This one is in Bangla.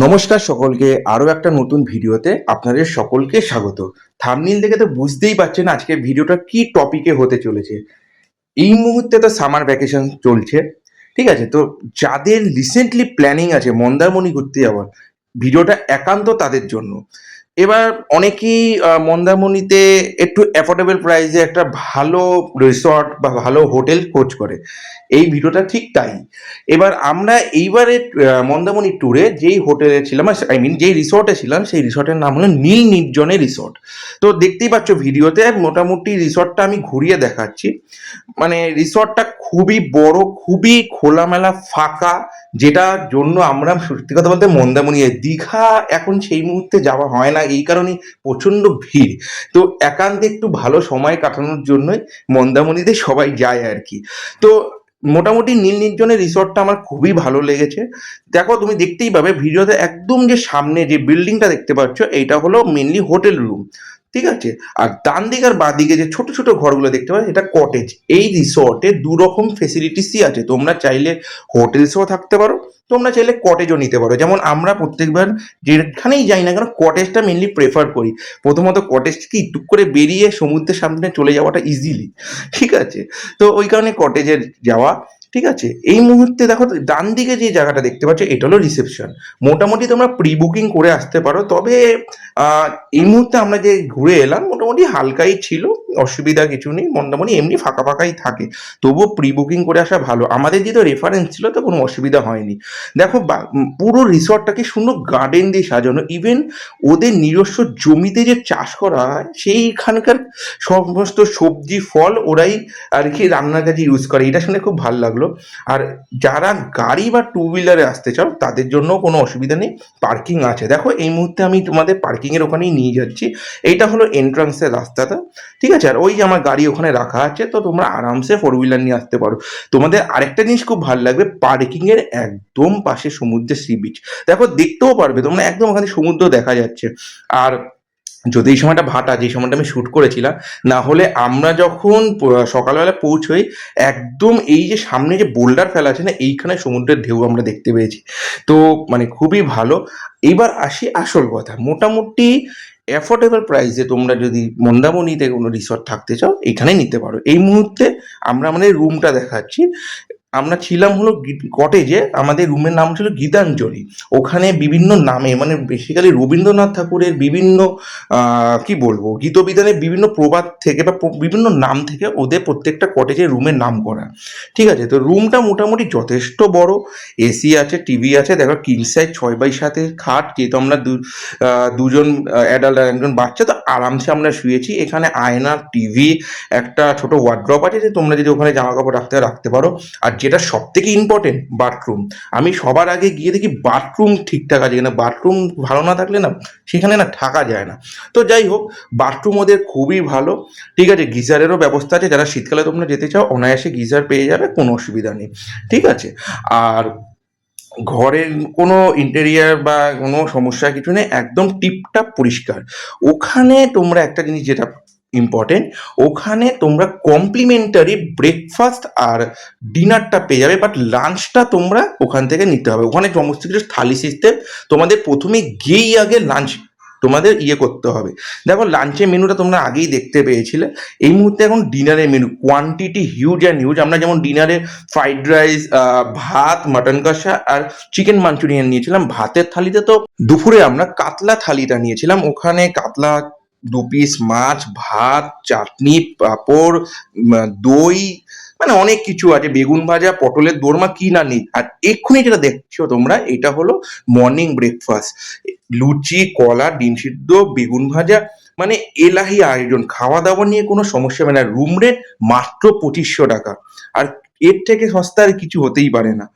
নমস্কার সকলকে, আরো একটা নতুন ভিডিওতে আপনাদের সকলকে স্বাগত। থাম্বনেইল দেখে তো বুঝতেই পারছেন আজকের ভিডিওটা কি টপিকে হতে চলেছে। এই মুহূর্তে তো সামার ভ্যাকেশন চলছে, ঠিক আছে? তো যাদের রিসেন্টলি প্ল্যানিং আছে মন্দারমণি ঘুরতে যাওয়ার, ভিডিওটা একান্ত তাদের জন্য। এবার অনেকেই মন্দারমণিতে একটু অ্যাফোর্ডেবল প্রাইসে একটা ভালো রিসর্ট বা ভালো হোটেল খোঁজ করে। এই ভিডিওটা ঠিক তাই। এবার আমরা এইবারে মন্দারমণি ট্যুরে যেই হোটেলে ছিলাম, আই মিন যেই রিসর্টে ছিলাম, সেই রিসর্টের নাম হলো নীল নির্জনে রিসর্ট। তো দেখতেই পাচ্ছ ভিডিওতে মোটামুটি রিসর্টটা আমি ঘুরিয়ে দেখাচ্ছি। মানে রিসর্টটা খুবই বড়, খুবই খোলামেলা, ফাঁকা, যেটার জন্য আমরা সত্যি কথা বলতে মন্দারমণি দীঘা এখন সেই মুহূর্তে যাওয়া হয় না, এই কারণেই প্রচণ্ড ভিড়। তো একান্তে একটু ভালো সময় কাটানোর জন্যই মন্দারমণিতে সবাই যায় আর কি। তো মোটামুটি নীল নির্জনের রিসর্টটা আমার খুবই ভালো লেগেছে। দেখো তুমি দেখতেই পাবে ভিডিওতে, একদম যে সামনে যে বিল্ডিংটা দেখতে পাচ্ছ এইটা হলো মেনলি হোটেল রুম, ঠিক আছে? আর ডান দিক আর বাঁ দিকে যে ছোট ছোট ঘরগুলো দেখতে পাচ্ছ এটা কটেজ। এই রিসর্টে দু রকম ফেসিলিটিসই আছে, তোমরা চাইলে হোটেলসেও থাকতে পারো, তোমরা চাইলে কটেজও নিতে পারো। যেমন আমরা প্রত্যেকবার যেখানেই যাই না কেন কটেজটা মেনলি প্রেফার করি। প্রথমত কটেজ কি টুক করে বেরিয়ে সমুদ্রের সামনে চলে যাওয়াটা ইজিলি, ঠিক আছে? তো ওই কারণে কটেজের যাওয়া, ঠিক আছে? এই মুহূর্তে দেখো ডান দিকে যে জায়গাটা দেখতে পাচ্ছ এটা হলো রিসেপশন। মোটামুটি তোমরা প্রি বুকিং করে আসতে পারো, তবে আহ, এই মুহূর্তে আমরা যে ঘুরে এলাম মোটামুটি হালকাই ছিল, অসুবিধা কিছু নেই। মন্দারমণি এমনি ফাঁকা ফাঁকাই থাকে, তবুও প্রি বুকিং করে আসা ভালো। আমাদের যেহেতু রেফারেন্স ছিল তো কোনো অসুবিধা হয়নি। দেখো পুরো রিসর্টটাকে সুন্দর গার্ডেন দিয়ে সাজানো, ইভেন ওদের নিজস্ব জমিতে যে চাষ করা হয় সেইখানকার সমস্ত সবজি ফল ওরাই আর কি রান্নার কাজে ইউজ করে। এটা শুনে খুব ভালো লাগলো। আর যারা গাড়ি বা টু হুইলারে আসতে চাও তাদের জন্য কোনো অসুবিধা নেই, পার্কিং আছে। দেখো এই মুহূর্তে আমি তোমাদের পার্কিংয়ের ওখানেই নিয়ে যাচ্ছি। এইটা হলো এন্ট্রান্সের রাস্তাটা, ঠিক আছে? আর ওই যে আমার গাড়ি ওখানে রাখা আছে, তো তোমরা আরামসে ফোর হুইলার নিয়ে আসতে পারো। তোমাদের আরেকটা জিনিস খুব ভালো লাগবে, পার্কিংয়ের একদম পাশে সমুদ্রের সি বিচ। দেখো দেখতেও পারবে তোমরা, একদম ওখানে সমুদ্র দেখা যাচ্ছে। আর যদি এই সময়টা ভাটা, যে সময়টা আমি শ্যুট করেছিলাম, না হলে আমরা যখন সকালবেলা পৌঁছই একদম এই যে সামনে যে বোল্ডার ফেলা আছে না, এইখানে সমুদ্রের ঢেউ আমরা দেখতে পেয়েছি। তো মানে খুবই ভালো। এইবার আসি আসল কথা, মোটামুটি অ্যাফোর্ডেবল প্রাইসে তোমরা যদি মন্দারমণিতে কোনো রিসর্ট থাকতে চাও এখানে নিতে পারো। এই মুহূর্তে আমরা আমাদের রুমটা দেখাচ্ছি। আমরা ছিলাম হলো কটেজে, আমাদের রুমের নাম ছিল গীতাঞ্জলি। ওখানে বিভিন্ন নামে, মানে বেসিক্যালি রবীন্দ্রনাথ ঠাকুরের বিভিন্ন কি বলবো গীতবিতানের বিভিন্ন প্রবাদ থেকে বা বিভিন্ন নাম থেকে ওদের প্রত্যেকটা কটেজের রুমের নাম করা, ঠিক আছে? তো রুমটা মোটামুটি যথেষ্ট বড়, এসি আছে, টিভি আছে। দেখো কিং সাইজ 6x7 খাট, যেহেতু আমরা দুজন অ্যাডাল্ট আর একজন বাচ্চা, তো আরামসে আমরা শুয়েছি। এখানে আয়না, টিভি, একটা ছোট ওয়ার্ড্রপ আছে, যে তোমরা যদি ওখানে জামা কাপড় রাখতে পারো। আর যেটা সব থেকে ইম্পর্টেন্ট, বাথরুম। আমি সবার আগে গিয়ে দেখি বাথরুম ঠিকঠাক আছে কিনা। বাথরুম ভালো না থাকলে না সেখানে না থাকা যায় না। তো যাই হোক, বাথরুম ওদের খুবই ভালো, ঠিক আছে? গিজারেরও ব্যবস্থা আছে, যারা শীতকালে তোমরা যেতে চাও অনায়াসে গিজার পেয়ে যাবে, কোনো অসুবিধা নেই, ঠিক আছে? আর ঘরের কোনো ইন্টেরিয়ার বা কোনো সমস্যা কিছু নেই, একদম টিপটাপ পরিষ্কার। ওখানে তোমরা একটা জিনিস যেটা ইম্পর্টেন্ট, ওখানে তোমরা কমপ্লিমেন্টারি ব্রেকফাস্ট আর ডিনারটা পেয়ে যাবে, বাট লাঞ্চটা তোমরা ওখান থেকে নিতে হবে। ওখানে সমস্ত কিছু থালি সিস্টেম, তোমাদের প্রথমে গিয়েই আগে লাঞ্চ তোমাদের করতে হবে। দেখো লাঞ্চের মেনুটা তোমরা আগেই দেখতে পেয়েছিলে। এই মুহূর্তে এখন ডিনারের menu quantity huge and huge. আমরা যেমন ডিনারে ফ্রাইড রাইস, ভাত, মাটন কষা আর চিকেন মাঞ্চুরিয়ান নিয়েছিলাম। ভাতের থালিতে তো দুপুরে আমরা কাতলা থালিটা নিয়েছিলাম। ওখানে কাতলা 2 পিস মাছ, ভাত, চাটনি, পাঁপড়, দই, মানে অনেক কিছু আছে, বেগুন ভাজা, পটলের দোরমা, কি না নেই। আর এক্ষুনি যেটা দেখছো তোমরা, এটা হলো মর্নিং ব্রেকফাস্ট। লুচি, কলা, ডিম সিদ্ধ, বেগুন ভাজা, মানে এলাহি আয়োজন। খাওয়া দাওয়া নিয়ে কোনো সমস্যা হবে না। রুম রেট মাত্র 2500 টাকা, আর এর থেকে সস্তা আর কিছু হতেই পারে না।